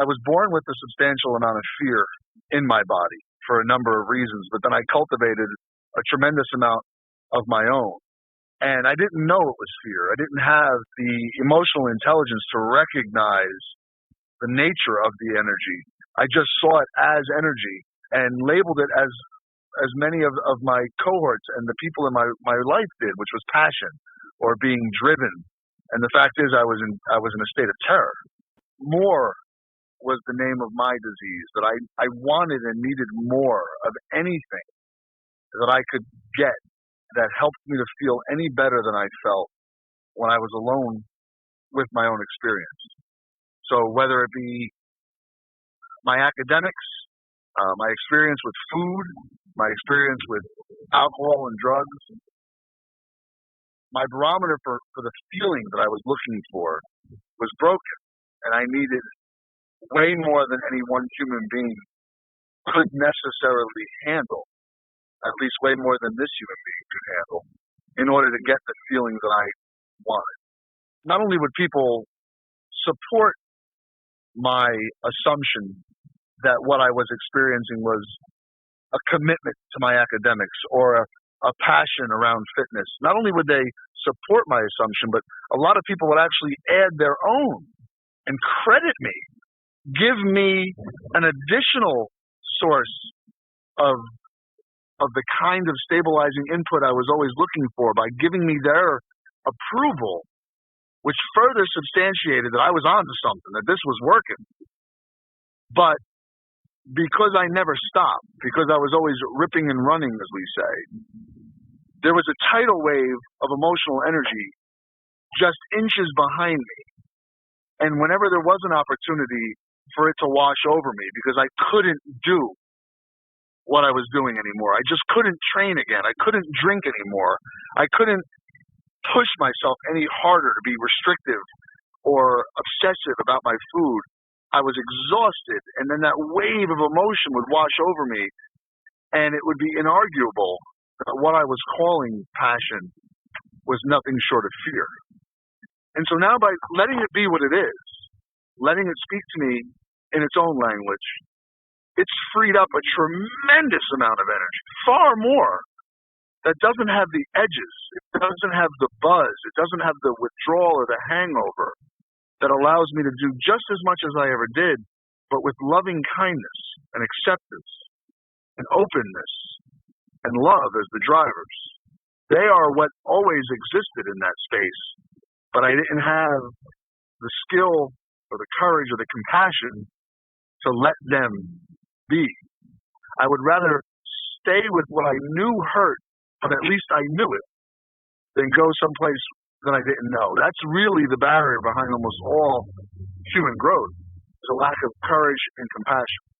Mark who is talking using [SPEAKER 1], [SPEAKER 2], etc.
[SPEAKER 1] I was born with a substantial amount of fear in my body for a number of reasons, but then I cultivated a tremendous amount of my own. And I didn't know it was fear. I didn't have the emotional intelligence to recognize the nature of the energy. I just saw it as energy and labeled it as many of my cohorts and the people in my life did, which was passion or being driven. And the fact is I was in a state of terror. More was the name of my disease, that I wanted and needed more of anything that I could get that helped me to feel any better than I felt when I was alone with my own experience. So whether it be my academics, my experience with food, my experience with alcohol and drugs, my barometer for the feeling that I was looking for was broken, and I needed way more than any one human being could necessarily handle, at least way more than this human being could handle, in order to get the feeling that I wanted. Not only would people support my assumption that what I was experiencing was a commitment to my academics or a passion around fitness, not only would they support my assumption, but a lot of people would actually add their own and credit me, give me an additional source of the kind of stabilizing input I was always looking for by giving me their approval, which further substantiated that I was onto something, that this was working. But because I never stopped, because I was always ripping and running, as we say, there was a tidal wave of emotional energy just inches behind me. And whenever there was an opportunity for it to wash over me, because I couldn't do what I was doing anymore, I just couldn't train again, I couldn't drink anymore, I couldn't push myself any harder to be restrictive or obsessive about my food, I was exhausted, and then that wave of emotion would wash over me, and it would be inarguable that what I was calling passion was nothing short of fear. And so now, by letting it be what it is, letting it speak to me in its own language, it's freed up a tremendous amount of energy, far more, that doesn't have the edges, it doesn't have the buzz, it doesn't have the withdrawal or the hangover, that allows me to do just as much as I ever did, but with loving kindness and acceptance and openness and love as the drivers. They are what always existed in that space, but I didn't have the skill or the courage or the compassion to let them be. I would rather stay with what I knew hurt, but at least I knew it, than go someplace that I didn't know. That's really the barrier behind almost all human growth, is a lack of courage and compassion.